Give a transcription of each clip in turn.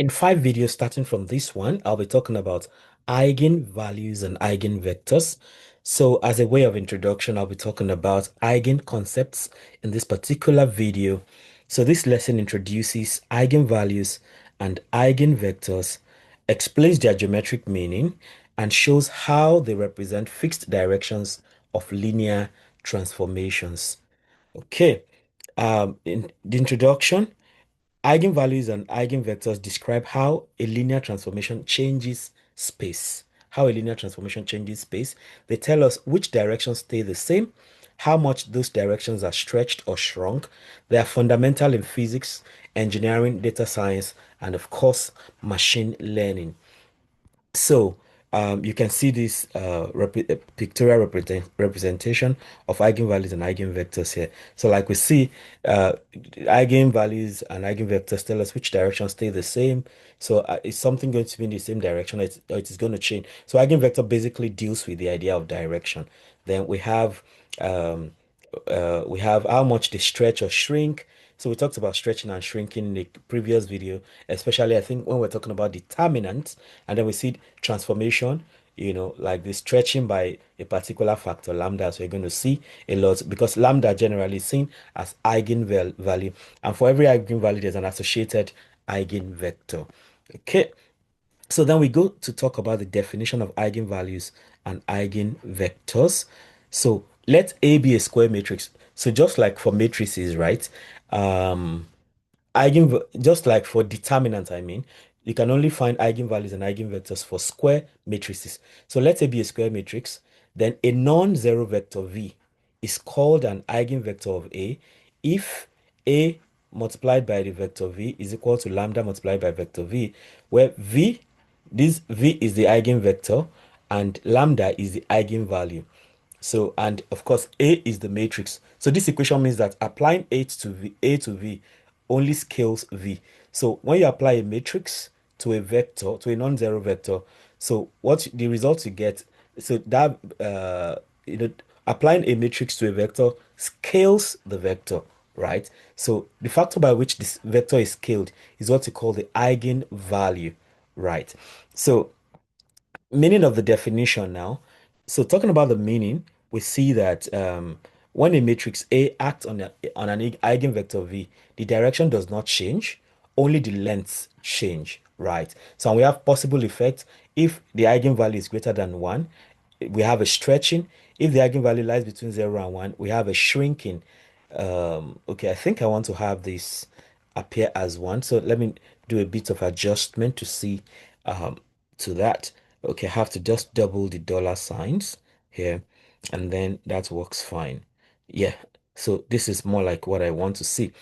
In 5 videos starting from this one, I'll be talking about eigenvalues and eigenvectors. So as a way of introduction, I'll be talking about eigen concepts in this particular video. So this lesson introduces eigenvalues and eigenvectors, explains their geometric meaning, and shows how they represent fixed directions of linear transformations. Okay, in the introduction, eigenvalues and eigenvectors describe how a linear transformation changes space. How a linear transformation changes space. They tell us which directions stay the same, how much those directions are stretched or shrunk. They are fundamental in physics, engineering, data science, and of course, machine learning. So you can see this pictorial representation of eigenvalues and eigenvectors here. So like we see, eigenvalues and eigenvectors tell us which directions stay the same. So is something going to be in the same direction, or it is going to change? So eigenvector basically deals with the idea of direction. Then um, we have how much they stretch or shrink. So we talked about stretching and shrinking in the previous video, especially I think when we're talking about determinants, and then we see transformation, like the stretching by a particular factor, lambda. So you're going to see a lot because lambda generally is seen as eigenvalue, and for every eigenvalue, there's an associated eigenvector. Okay, so then we go to talk about the definition of eigenvalues and eigenvectors. So let A be a square matrix. So just like for matrices, right? Um, just like for determinants, I mean, you can only find eigenvalues and eigenvectors for square matrices. So let A be a square matrix, then a non-zero vector V is called an eigenvector of A if A multiplied by the vector V is equal to lambda multiplied by vector V, where this V is the eigenvector and lambda is the eigenvalue. So, and of course, A is the matrix. So this equation means that applying A to V only scales V. So when you apply a matrix to a vector, to a non-zero vector, so what the result you get, so that, you know, applying a matrix to a vector scales the vector, right? So the factor by which this vector is scaled is what we call the eigenvalue, right? So meaning of the definition now. So talking about the meaning, we see that when a matrix A acts on an eigenvector V, the direction does not change, only the lengths change, right? So we have possible effects. If the eigenvalue is greater than 1, we have a stretching. If the eigenvalue lies between 0 and 1, we have a shrinking. Okay, I think I want to have this appear as 1. So let me do a bit of adjustment to see um, to that. Okay, I have to just double the dollar signs here, and then that works fine. Yeah, so this is more like what I want to see.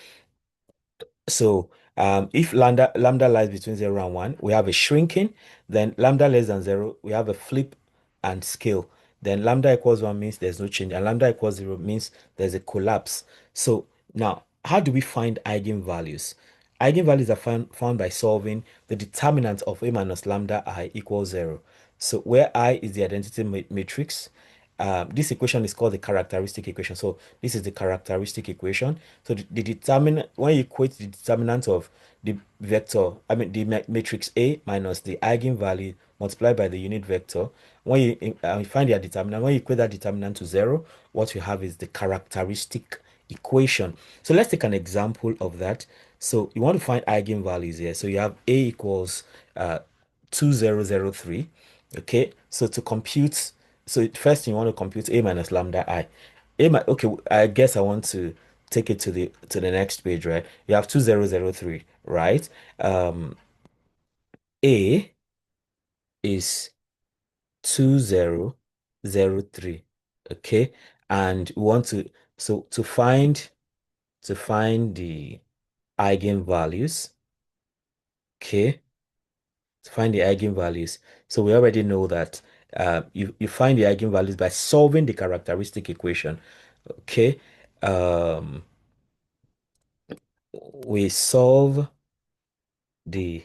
So if lambda lies between 0 and 1, we have a shrinking. Then lambda less than 0, we have a flip and scale. Then lambda equals 1 means there's no change, and lambda equals 0 means there's a collapse. So now, how do we find eigenvalues? Eigenvalues are found by solving the determinant of a minus lambda I equals 0. So where I is the identity matrix, this equation is called the characteristic equation. So this is the characteristic equation. So the determinant, when you equate the determinant of the vector, I mean the matrix A minus the eigenvalue multiplied by the unit vector, when you find your determinant, when you equate that determinant to 0, what you have is the characteristic equation. So let's take an example of that. So you want to find eigenvalues here. So you have A equals 2003. Okay, so to compute, so first you want to compute A minus lambda I. Okay, I guess I want to take it to the next page, right? You have 2003, right? Um, A is 2003. Okay, and we want to, so to find the eigenvalues, okay, to find the eigenvalues. So we already know that you find the eigenvalues by solving the characteristic equation. Okay. Um, we solve the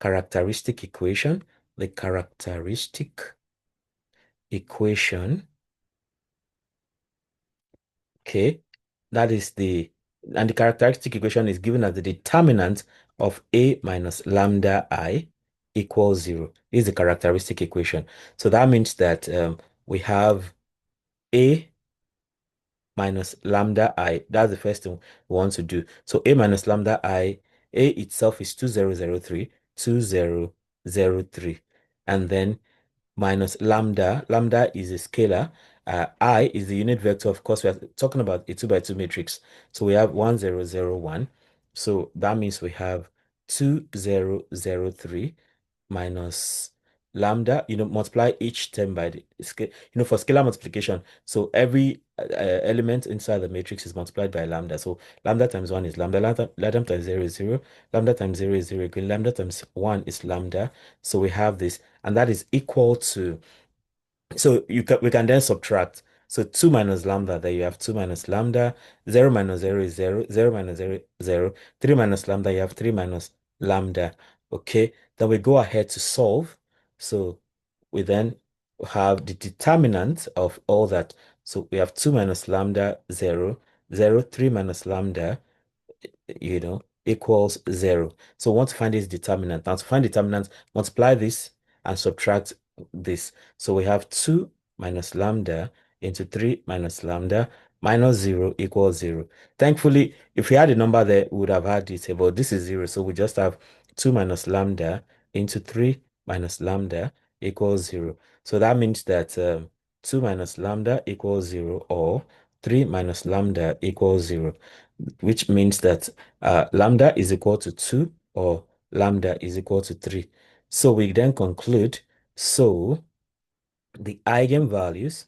characteristic equation. The characteristic equation, okay, that is and the characteristic equation is given as the determinant of A minus lambda I equals 0. This is the characteristic equation. So that means that we have A minus lambda I. That's the first thing we want to do. So A minus lambda I, A itself is 2003, 2003. And then minus lambda. Lambda is a scalar. I is the unit vector. Of course, we are talking about a 2 by 2 matrix. So we have 1001. So that means we have 2003 minus lambda, multiply each term by the scale, for scalar multiplication. So every element inside the matrix is multiplied by lambda. So lambda times 1 is lambda, lambda times 0 is 0, lambda times 0 is 0 again, lambda times 1 is lambda. So we have this, and that is equal to, so we can then subtract. So 2 minus lambda, there you have 2 minus lambda, 0 minus 0 is 0, 0 minus 0 is 0, 3 minus lambda, you have 3 minus lambda. Okay, then we go ahead to solve. So we then have the determinant of all that. So we have 2 minus lambda, 0, 0, 3 minus lambda, equals 0. So we want to find this determinant. Now to find determinant, multiply this and subtract this. So we have 2 minus lambda into 3 minus lambda minus 0 equals 0. Thankfully, if we had a number there, we would have had this, but this is 0. So we just have 2 minus lambda into 3 minus lambda equals 0. So that means that 2 minus lambda equals 0, or 3 minus lambda equals 0, which means that lambda is equal to 2 or lambda is equal to 3. So we then conclude, so the eigenvalues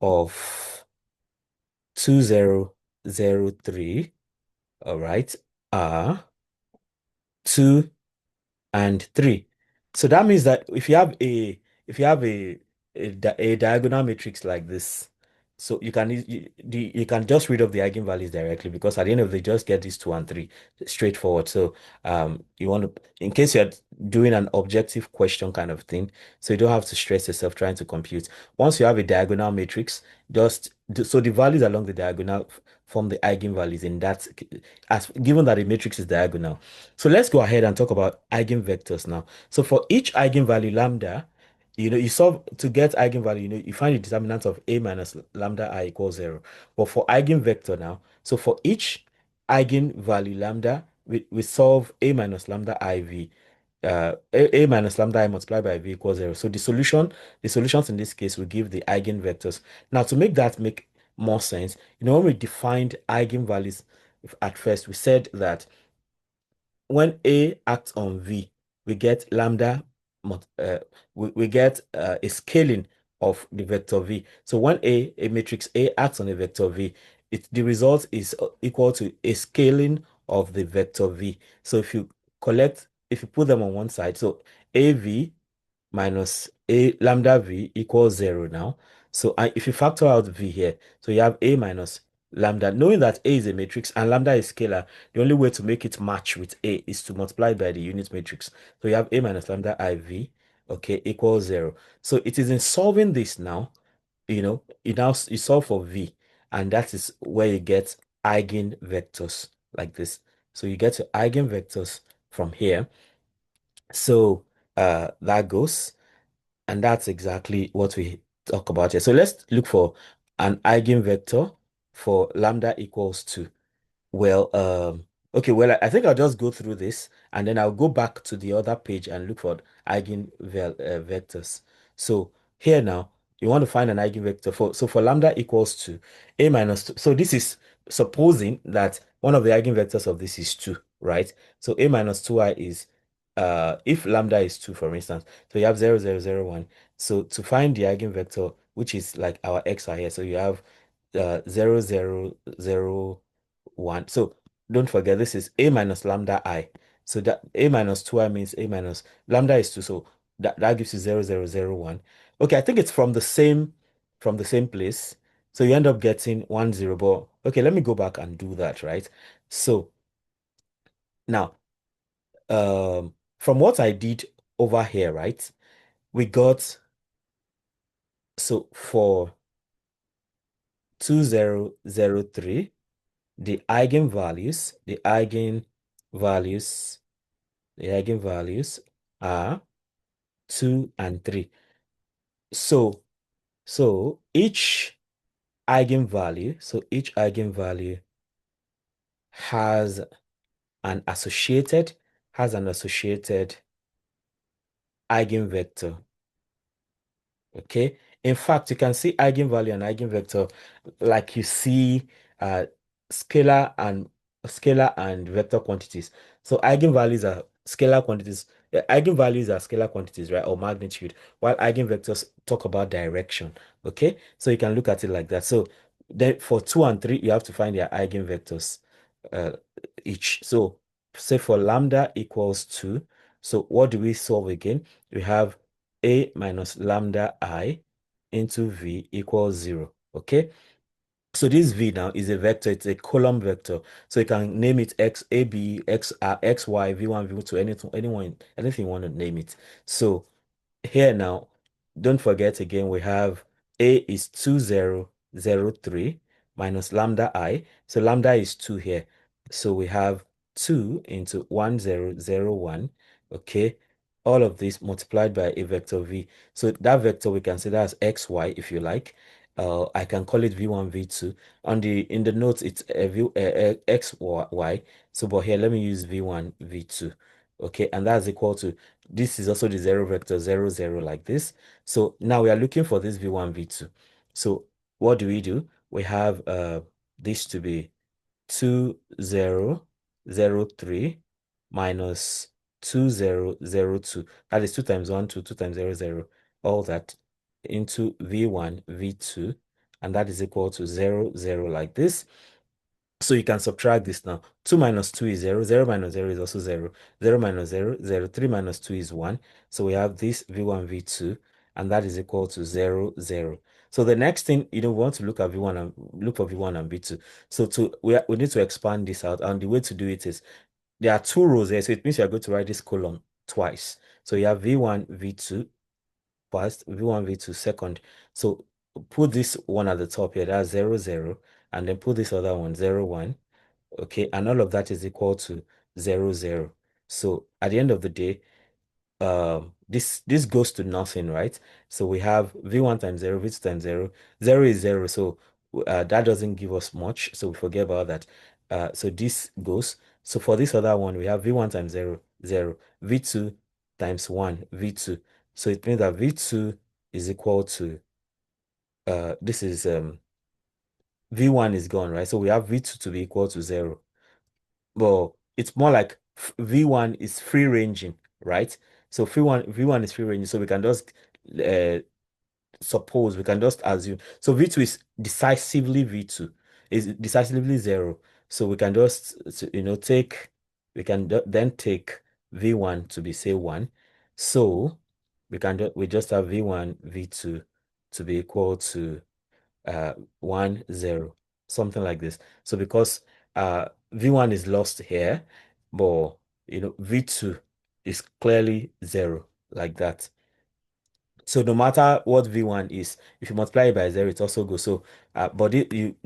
of 2003, all right, are 2 and 3. So that means that if you have a diagonal matrix like this, so you can just read off the eigenvalues directly, because at the end of the day, just get these 2 and 3 straightforward. So you want to, in case you're doing an objective question kind of thing, so you don't have to stress yourself trying to compute. Once you have a diagonal matrix, so the values along the diagonal form the eigenvalues in that, as given that the matrix is diagonal. So let's go ahead and talk about eigenvectors now. So for each eigenvalue lambda, you solve to get eigenvalue, you find the determinant of A minus lambda I equals 0. But for eigenvector now, so for each eigenvalue lambda, we solve A minus lambda IV. A minus lambda I multiplied by V equals 0. So the solutions in this case will give the eigenvectors. Now to make that make more sense, when we defined eigenvalues at first, we said that when A acts on V, we get lambda, we get a scaling of the vector V. So when a matrix A acts on a vector V, the result is equal to a scaling of the vector V. So if you put them on one side, so AV minus A lambda V equals 0 now. So if you factor out V here, so you have A minus lambda. Knowing that A is a matrix and lambda is scalar, the only way to make it match with A is to multiply by the unit matrix. So you have A minus lambda IV, okay, equals 0. So it is in solving this now, you solve for V, and that is where you get eigenvectors like this. So you get to eigenvectors from here. So that goes. And that's exactly what we talk about here. So let's look for an eigenvector for lambda equals 2. Well, okay, well, I think I'll just go through this and then I'll go back to the other page and look for eigenvectors. So here now, you want to find an eigenvector for lambda equals to A minus 2. So this is supposing that one of the eigenvectors of this is 2, right? So A minus 2i is, if lambda is 2, for instance, so you have 0, 0, 0, 1. So to find the eigenvector, which is like our x are here, so you have 0, 0, 0, 1. So don't forget, this is A minus lambda I. So that A minus 2i means A minus lambda is 2. So that gives you 0, 0, 0, 1. Okay, I think it's from the same place. So you end up getting 1, 0. But okay, let me go back and do that, right? So now, from what I did over here, right? We got, so for 2003, the eigenvalues, the eigenvalues are 2 and 3. So, each eigenvalue has an associated, has an associated eigenvector. Okay. In fact, you can see eigenvalue and eigenvector like you see uh, scalar and vector quantities. So eigenvalues are scalar quantities. Eigenvalues are scalar quantities, right? Or magnitude, while eigenvectors talk about direction. Okay. So you can look at it like that. So then for 2 and 3, you have to find their eigenvectors uh, each. So say for lambda equals 2. So what do we solve again? We have a minus lambda I into v equals 0. Okay. So this v now is a vector. It's a column vector. So you can name it x, a, b, x, x, y, v1, v2, anything you want to name it. So here now, don't forget again, we have a is 2003 minus lambda I. So lambda is 2 here. So we have 2 into 1001. Okay. All of this multiplied by a vector v. So that vector we can say that's xy if you like. I can call it v1, v2. In the notes it's xy. So but here let me use v1, v2. Okay, and that's equal to, this is also the 0 vector, 0, 0 like this. So now we are looking for this v1, v2. So what do? We have this to be 2003 minus 2002. That is 2 times 1, 2 times 0, 0. All that into v1, v2, and that is equal to 0, 0 like this. So you can subtract this now. 2 minus 2 is 0. 0 minus 0 is also 0. 0 minus 0, 0. 3 minus 2 is 1. So we have this v1, v2, and that is equal to 0, 0. So the next thing, we want to look at v1 and look for v1 and v2. So we need to expand this out. And the way to do it is there are 2 rows here. So it means you are going to write this column twice. So you have v1, v2 first, v1, v2 second. So put this one at the top here. That's 0, 0. And then put this other one, 0, 1. Okay, and all of that is equal to 0, 0. So at the end of the day, this goes to nothing, right? So we have v1 times 0, v2 times 0. 0 is 0, so that doesn't give us much, so we forget about that. So this goes. So for this other one, we have v1 times 0, 0. v2 times 1, v2. So it means that v2 is equal to, this is, v1 is gone, right? So we have v2 to be equal to 0. Well, it's more like V1 is free ranging, right? So V1 is free ranging. So we can just uh, suppose, we can just assume. So V2 is decisively V2, is decisively 0. So we can just, take, we can then take V1 to be, say, 1. So we just have V1, V2 to be equal to 1, 0, something like this. So because v1 is lost here, but v2 is clearly 0 like that. So no matter what v1 is, if you multiply it by 0, it also goes. So, but you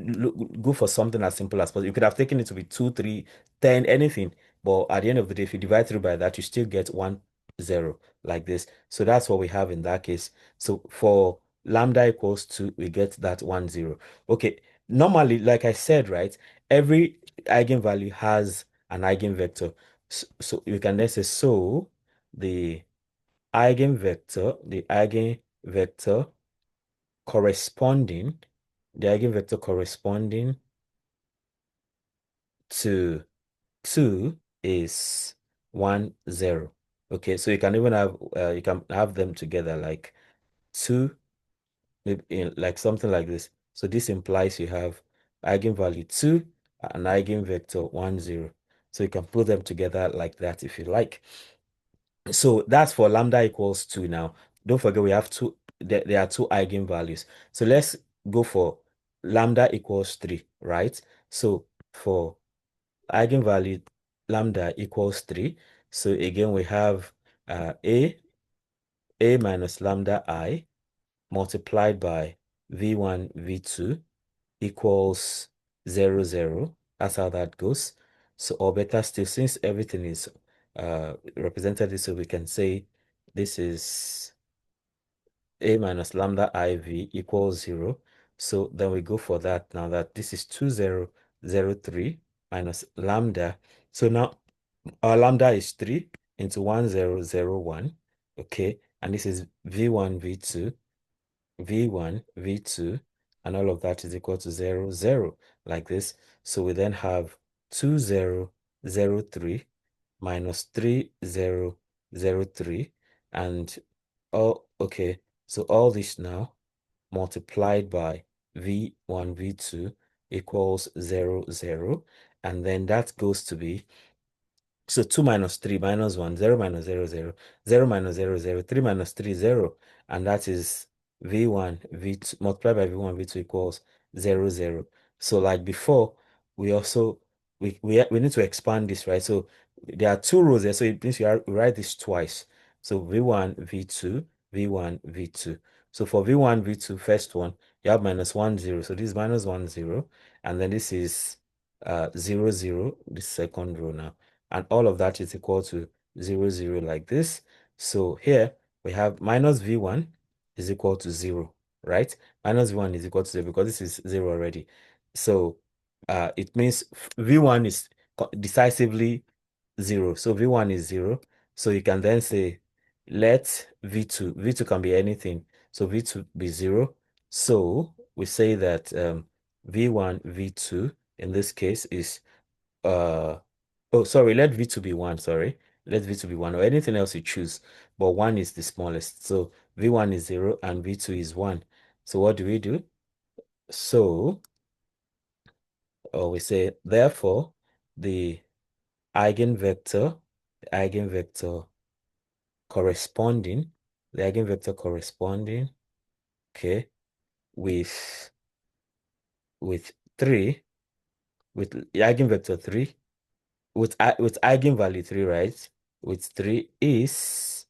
go for something as simple as possible. You could have taken it to be 2, 3, 10, anything. But at the end of the day, if you divide through by that, you still get 1, 0 like this. So that's what we have in that case. So for lambda equals 2, we get that 1, 0. Okay. Normally, like I said, right, every eigenvalue has an eigenvector. So you can then say, so the eigenvector corresponding, the eigenvector corresponding to 2 is 1, 0. Okay, so you can even have you can have them together like 2, maybe like something like this. So this implies you have eigenvalue 2 and eigenvector 1, 0. So you can put them together like that if you like. So that's for lambda equals 2 now. Don't forget we have two, there are two eigenvalues. So let's go for lambda equals 3, right? So for eigenvalue lambda equals 3. So again, we have a minus lambda I multiplied by v1, v2 equals 0, 0. That's how that goes. So, or better still, since everything is represented this way, we can say this is a minus lambda iv equals 0. So then we go for that now that this is 2003 minus lambda. So now our lambda is 3 into 1001. Okay. And this is v1, v2, v1, v2, and all of that is equal to 0, 0, like this. So we then have 2003 minus 3003, and okay, so all this now multiplied by v1, v2 equals 0, 0, and then that goes to be, so 2 minus 3 minus 1, 0 minus 0, 0, 0 minus 0, 0, 3 minus 3, 0. And that is V1, V2, multiplied by V1, V2 equals 0, 0. So like before, we also, we need to expand this, right? So there are two rows there. So it means we write this twice. So V1, V2, V1, V2. So for V1, V2, first one, you have minus 1, 0. So this is minus 1, 0. And then this is 0, 0, the second row now, and all of that is equal to 0, 0, like this. So here we have minus v1 is equal to 0, right? Minus v1 is equal to 0 because this is 0 already. So it means v1 is decisively 0. So v1 is 0. So you can then say let v2 can be anything. So v2 be 0. So we say that v1, v2 in this case is oh, sorry, let V2 be 1, sorry. Let V2 be 1 or anything else you choose, but 1 is the smallest. So V1 is 0 and V2 is 1. So what do we do? So, or we say, therefore, the eigenvector, the eigenvector corresponding, the eigenvector corresponding, okay, with, with 3, with the eigenvector 3, with eigenvalue 3, right? With 3 is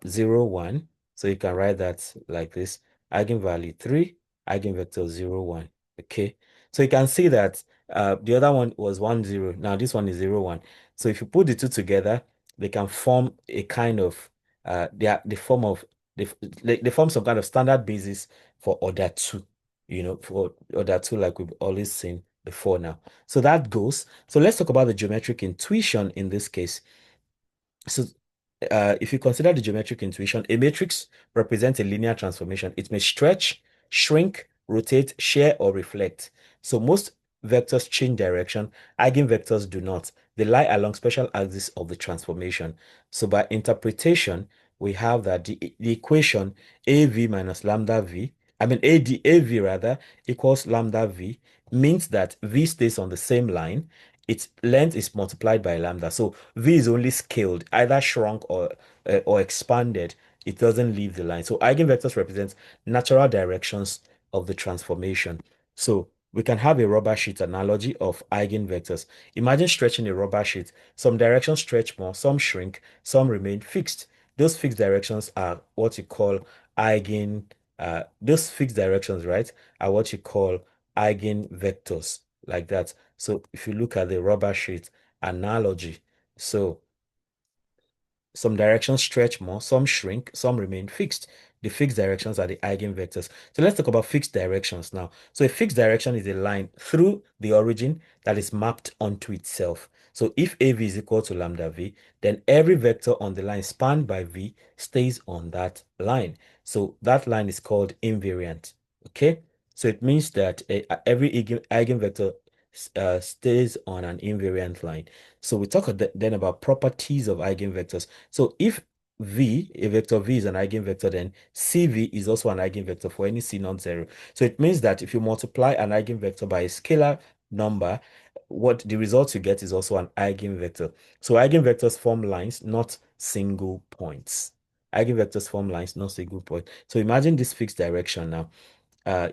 0, 1. So you can write that like this. Eigenvalue 3, eigenvector 0, 1. Okay. So you can see that the other one was 1, 0. Now this one is 0, 1. So if you put the two together, they can form a kind of they form of they form some kind of standard basis for order 2, for order 2, like we've always seen before now. So that goes. So let's talk about the geometric intuition in this case. So if you consider the geometric intuition, a matrix represents a linear transformation. It may stretch, shrink, rotate, share, or reflect. So most vectors change direction. Eigenvectors do not. They lie along special axes of the transformation. So by interpretation, we have that the equation AV minus lambda V, I mean AV rather, equals lambda V, means that V stays on the same line. Its length is multiplied by lambda. So V is only scaled, either shrunk or expanded. It doesn't leave the line. So eigenvectors represent natural directions of the transformation. So we can have a rubber sheet analogy of eigenvectors. Imagine stretching a rubber sheet. Some directions stretch more, some shrink, some remain fixed. Those fixed directions are what you call those fixed directions, right, are what you call eigenvectors, like that. So if you look at the rubber sheet analogy, so some directions stretch more, some shrink, some remain fixed. The fixed directions are the eigenvectors. So let's talk about fixed directions now. So a fixed direction is a line through the origin that is mapped onto itself. So if AV is equal to lambda V, then every vector on the line spanned by V stays on that line. So that line is called invariant. Okay? So it means that every eigenvector stays on an invariant line. So we talk then about properties of eigenvectors. So if a vector V is an eigenvector, then CV is also an eigenvector for any C non-zero. So it means that if you multiply an eigenvector by a scalar number, what the result you get is also an eigenvector. So eigenvectors form lines, not single points. Eigenvectors form lines, not single point. So imagine this fixed direction now.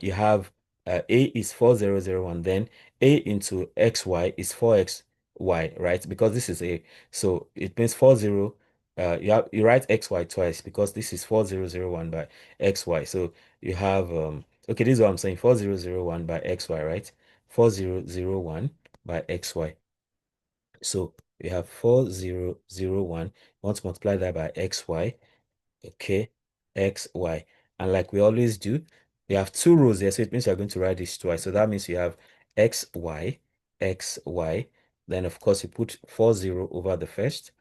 You have A is 4001, then A into XY is 4XY, right? Because this is A. So it means 40, you write XY twice because this is 4001 by XY. So you have, okay, this is what I'm saying, 4001 by XY, right? 4001 by xy. So we have 4, 0, 0, 1. We want to multiply that by xy. Okay, xy. And like we always do, we have two rows here, so it means you're going to write this twice. So that means you have xy, xy. Then, of course, you put 4, 0 over the first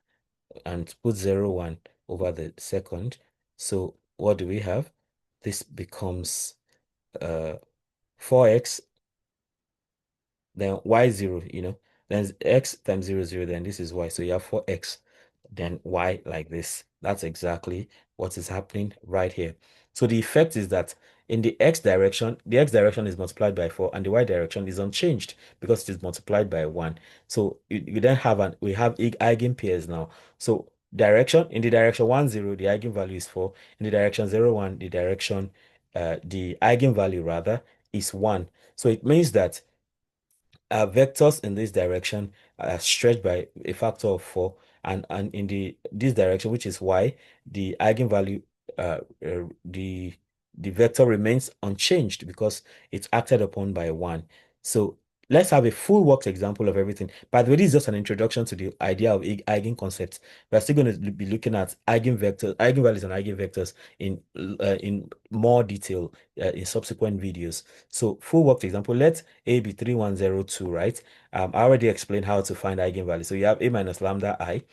and put 0, 1 over the second. So what do we have? This becomes 4x, then y0, then x times 0, 0, then this is y. So you have 4x, then y like this. That's exactly what is happening right here. So the effect is that in the x direction is multiplied by 4, and the y direction is unchanged because it is multiplied by 1. So you then we have eigenpairs now. So in the direction 1, 0, the eigenvalue is 4. In the direction 0, 1, the eigenvalue rather is 1. So it means that vectors in this direction are stretched by a factor of 4, and in this direction, which is y, the eigenvalue, the vector remains unchanged because it's acted upon by 1. So let's have a full worked example of everything. By the way, this is just an introduction to the idea of eigenconcepts. We're still going to be looking at eigenvectors, eigenvalues and eigenvectors in more detail in subsequent videos. So full worked example, let A be 3102, right? I already explained how to find eigenvalue. So you have A minus lambda I.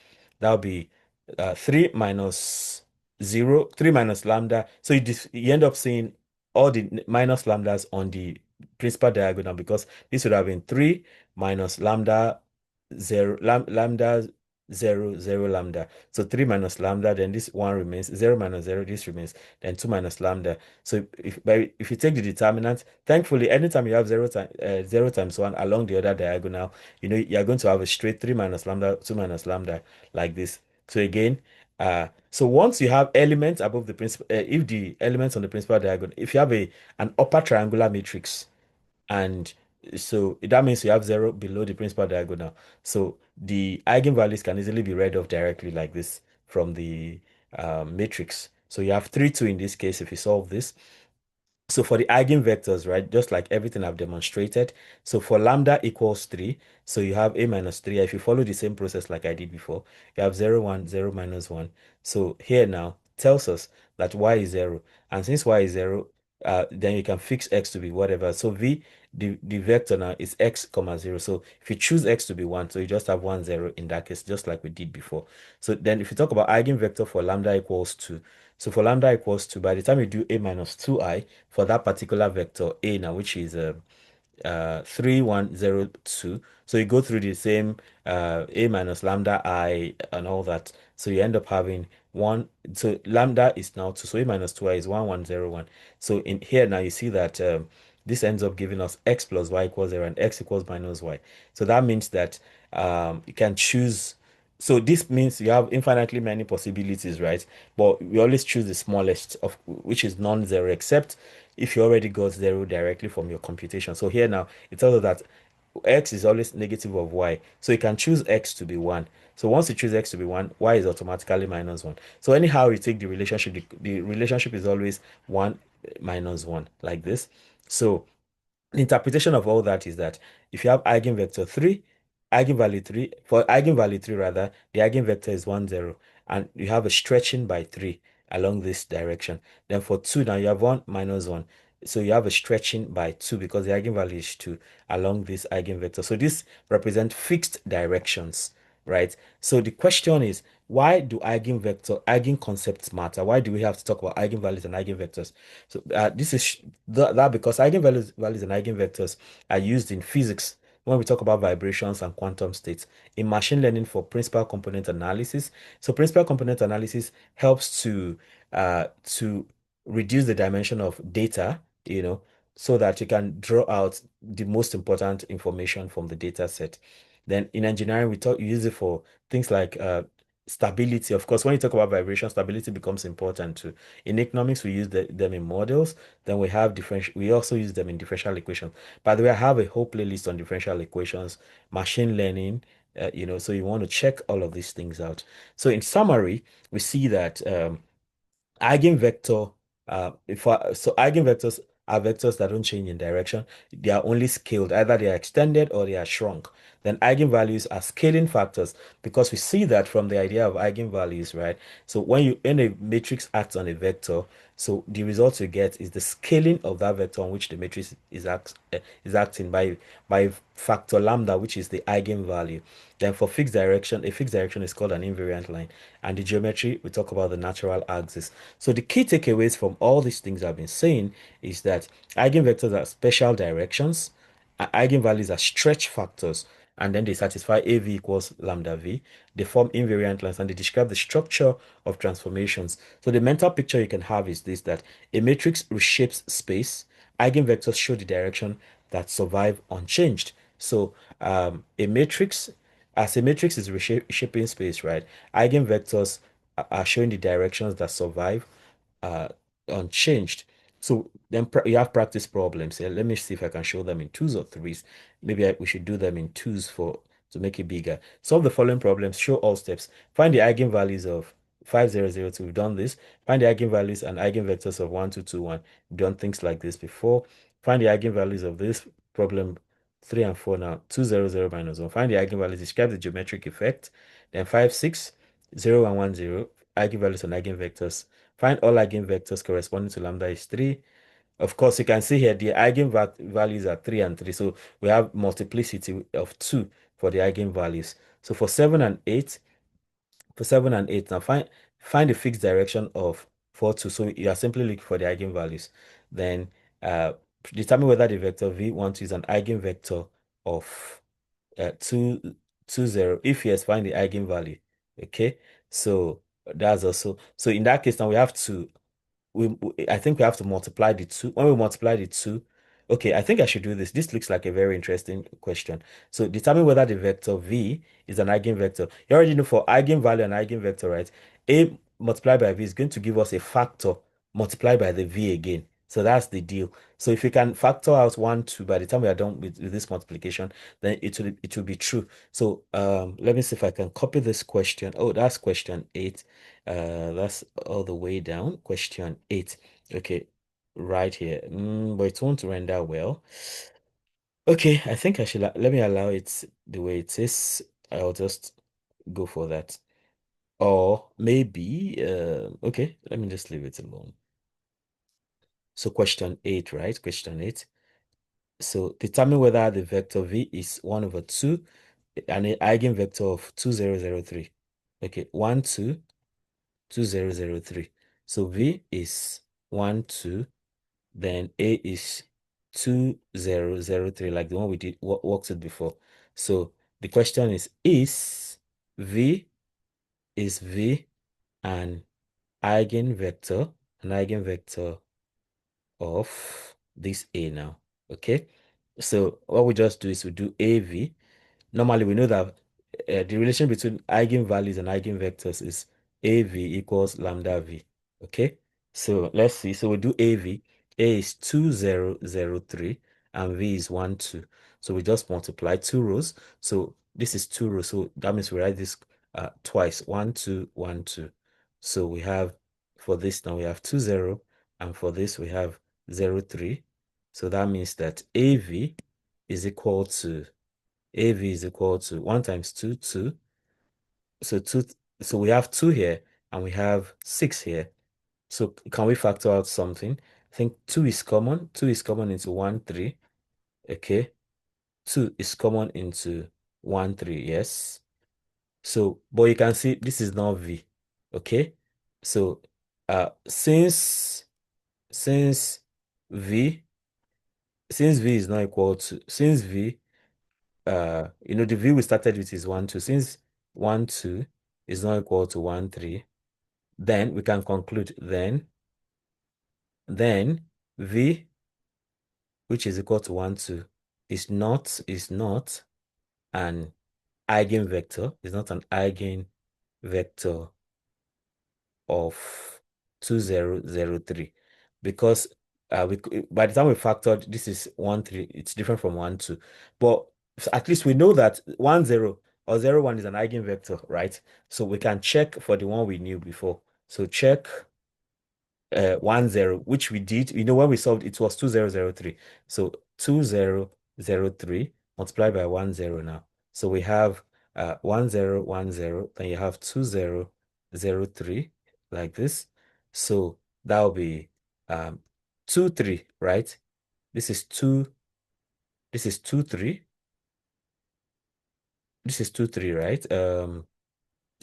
That'll be 3 minus 0, 3 minus lambda. So you end up seeing all the minus lambdas on the principal diagonal, because this would have been 3 minus lambda 0, lambda 0, 0 lambda. So 3 minus lambda, then this one remains, 0 minus 0, this remains, then 2 minus lambda. So if you take the determinant, thankfully, anytime you have 0 times 1 along the other diagonal, you're going to have a straight 3 minus lambda, 2 minus lambda, like this. So again, so once you have elements above the principal, if the elements on the principal diagonal, if you have an upper triangular matrix, and so that means you have 0 below the principal diagonal. So the eigenvalues can easily be read off directly like this from the matrix. So you have 3, 2 in this case if you solve this. So for the eigenvectors, right, just like everything I've demonstrated, so for lambda equals 3, so you have a minus 3. If you follow the same process like I did before, you have 0, 1, 0, minus 1. So here now tells us that y is 0. And since y is 0, then you can fix x to be whatever. So the vector now is x comma 0. So if you choose x to be 1, so you just have 1, 0 in that case, just like we did before. So then if you talk about eigenvector for lambda equals 2, so for lambda equals 2, by the time you do a minus 2i for that particular vector a now, which is 3102. So you go through the same a minus lambda I and all that. So you end up having 1. So lambda is now 2. So a minus 2I is 1101. So in here now you see that this ends up giving us x plus y equals 0 and x equals minus y. So that means that you can choose. So this means you have infinitely many possibilities, right? But we always choose the smallest, of which is non-zero, except if you already got 0 directly from your computation. So here now it tells us that x is always negative of y. So you can choose x to be 1. So once you choose x to be 1, y is automatically minus 1. So anyhow you take the relationship, the relationship is always 1 minus 1, like this. So the interpretation of all that is that if you have eigenvector 3, for eigenvalue 3 rather, the eigenvector is 1, 0, and you have a stretching by 3 along this direction. Then for 2 now you have 1 minus 1. So you have a stretching by 2 because the eigenvalue is 2 along this eigenvector. So this represents fixed directions, right? So the question is, why do eigenconcepts matter? Why do we have to talk about eigenvalues and eigenvectors? So this is that because values and eigenvectors are used in physics when we talk about vibrations and quantum states, in machine learning for principal component analysis. So principal component analysis helps to reduce the dimension of data, so that you can draw out the most important information from the data set. Then in engineering, we use it for things like stability. Of course, when you talk about vibration, stability becomes important too. In economics, we use them in models. Then we have differential. We also use them in differential equations. By the way, I have a whole playlist on differential equations, machine learning. So you want to check all of these things out. So in summary, we see that eigenvector. So eigenvectors are vectors that don't change in direction. They are only scaled. Either they are extended or they are shrunk. Then eigenvalues are scaling factors because we see that from the idea of eigenvalues, right? So when a matrix acts on a vector, so the result you get is the scaling of that vector on which the matrix is acting by factor lambda, which is the eigenvalue. Then for fixed direction, a fixed direction is called an invariant line. And the geometry, we talk about the natural axis. So the key takeaways from all these things I've been saying is that eigenvectors are special directions, eigenvalues are stretch factors, and then they satisfy AV equals lambda V. They form invariant lines and they describe the structure of transformations. So the mental picture you can have is this, that a matrix reshapes space. Eigenvectors show the direction that survive unchanged. So as a matrix is reshaping space, right? Eigenvectors are showing the directions that survive uh, unchanged. So then you have practice problems here. Let me see if I can show them in twos or threes. Maybe we should do them in twos to make it bigger. Solve the following problems. Show all steps. Find the eigenvalues of 5002. We've done this. Find the eigenvalues and eigenvectors of 1221. We've done things like this before. Find the eigenvalues of this problem 3 and 4 now. 200 minus 1. Find the eigenvalues. Describe the geometric effect. Then 5, 6, 0 and 1, 0. Eigenvalues and eigenvectors. Find all eigenvectors corresponding to lambda is 3. Of course, you can see here the eigenvalues are 3 and 3. So we have multiplicity of 2 for the eigenvalues. So for 7 and 8, now find the fixed direction of 4, 2. So you are simply looking for the eigenvalues. Then determine whether the vector v12 is an eigenvector of 2, 2, 0. If yes, find the eigenvalue. Okay, so that's also, so in that case now we have to I think we have to multiply the two. When we multiply the two, okay, I think I should do this. This looks like a very interesting question. So determine whether the vector v is an eigenvector. You already know for eigenvalue and eigenvector, right? A multiplied by v is going to give us a factor multiplied by the v again. So that's the deal. So if you can factor out 1, 2 by the time we are done with this multiplication, then it will be true. So let me see if I can copy this question. Oh, that's question 8. That's all the way down. Question 8. Okay, right here. But it won't render well. Okay, I think I should let me allow it the way it is. I'll just go for that. Or maybe, okay, let me just leave it alone. So question 8, right? Question 8. So determine whether the vector v is 1 over 2 and an eigenvector of 2003. Okay, 1, 2, 2003. So v is 1, 2, then a is 2003, like the one we did worked with before. So the question is v an eigenvector of this a now? Okay, so what we just do is we do AV. Normally, we know that the relation between eigenvalues and eigenvectors is AV equals lambda V. Okay, so let's see. So we do AV. A is 2003 and V is 1, 2. So we just multiply two rows. So this is two rows. So that means we write this twice 1, 2, 1, 2. So we have for this now we have 2, 0, and for this we have 0, 3. So that means that AV is equal to 1 times 2, 2. So 2, so we have 2 here and we have 6 here. So can we factor out something? I think 2 is common. 2 is common into 1, 3. Okay. 2 is common into 1, 3. Yes. So, but you can see this is not V. Okay. So, since V, since V is not equal to, since V the view we started with is 1, 2. Since 1, 2 is not equal to 1, 3, then we can conclude then V, which is equal to 1, 2, is not an eigenvector, is not an eigenvector of 2003 because by the time we factored this is 1, 3, it's different from 1, 2, but at least we know that 1, 0 or 0, 1 is an eigenvector, right? So we can check for the one we knew before. So check 1 0, which we did. When we solved it was 2003. So 2003 multiplied by 1 0 now. So we have 1 0 1 0, then you have 2003 like this. So that will be 2 3, right? This is 2, this is 2 3. This is 2 3, right?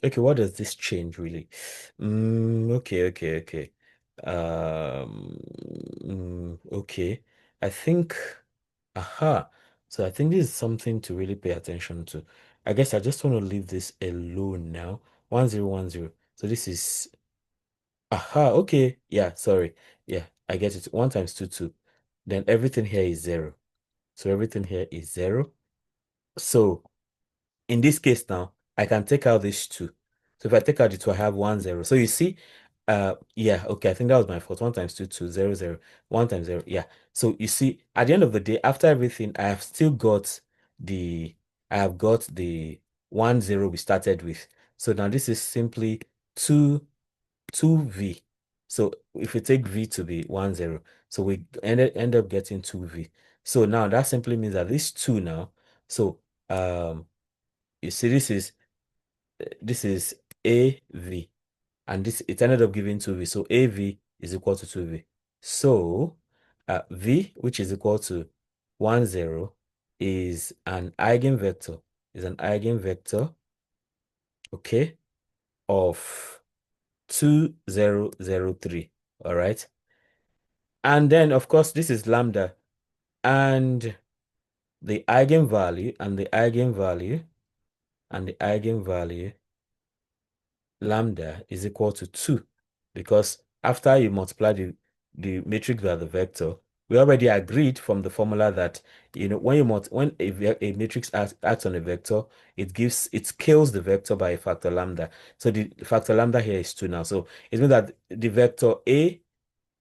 Okay, what does this change really? Okay, okay, okay. Okay. I think, aha. So I think this is something to really pay attention to. I guess I just want to leave this alone now. 1010. So this is, aha, okay. Yeah, sorry. Yeah, I get it. 1 times 2, 2. Then everything here is 0. So everything here is 0. So in this case now, I can take out this 2. So if I take out the 2, I have 1 0. So you see, yeah, okay, I think that was my fault. 1 times 2, 2, 0, 0. 1 times 0, yeah. So you see, at the end of the day, after everything, the, I have got the 1 0 we started with. So now this is simply 2, 2v. So if we take v to be 1 0, so we end up getting 2v. So now that simply means that this 2 now, so you see, this is AV, and this it ended up giving 2V. So AV is equal to 2V. So V, which is equal to 1 0, is an eigenvector, okay, of 2003. All right. And then of course this is lambda, and the eigenvalue and the eigenvalue and the eigenvalue lambda is equal to 2, because after you multiply the matrix by the vector, we already agreed from the formula that when a matrix acts on a vector, it scales the vector by a factor lambda. So the factor lambda here is 2 now. So it means that the vector A,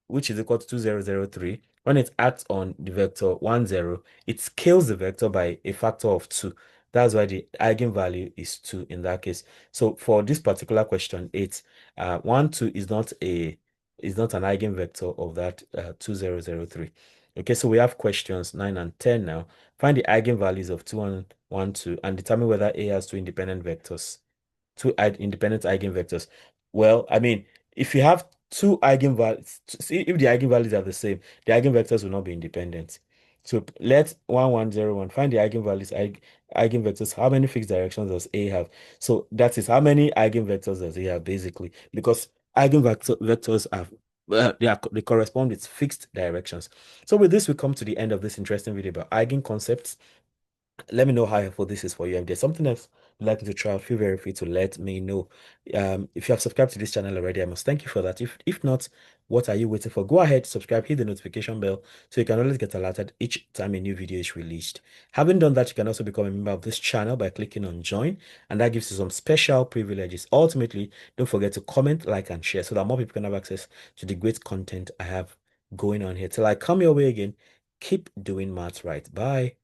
which is equal to 2003, when it acts on the vector 1 0, it scales the vector by a factor of 2. That's why the eigenvalue is 2 in that case. So for this particular question 8, 1 2 is not an eigenvector of that 2003. Okay, so we have questions 9 and 10 now. Find the eigenvalues of 2 and 1 2 and determine whether A has two independent vectors, independent eigenvectors. Well, I mean, if you have two eigenvalues, see if the eigenvalues are the same, the eigenvectors will not be independent. So let 1101 find the eigenvalues, eigenvectors. How many fixed directions does A have? So that is how many eigenvectors does A have basically, because vectors have they correspond with fixed directions. So with this, we come to the end of this interesting video about eigen concepts. Let me know how helpful this is for you. If there's something else you'd like me to try, feel very free to let me know. If you have subscribed to this channel already, I must thank you for that. If not, what are you waiting for? Go ahead, subscribe, hit the notification bell so you can always get alerted each time a new video is released. Having done that, you can also become a member of this channel by clicking on join, and that gives you some special privileges. Ultimately, don't forget to comment, like, and share so that more people can have access to the great content I have going on here. Till I come your way again, keep doing maths right. Bye.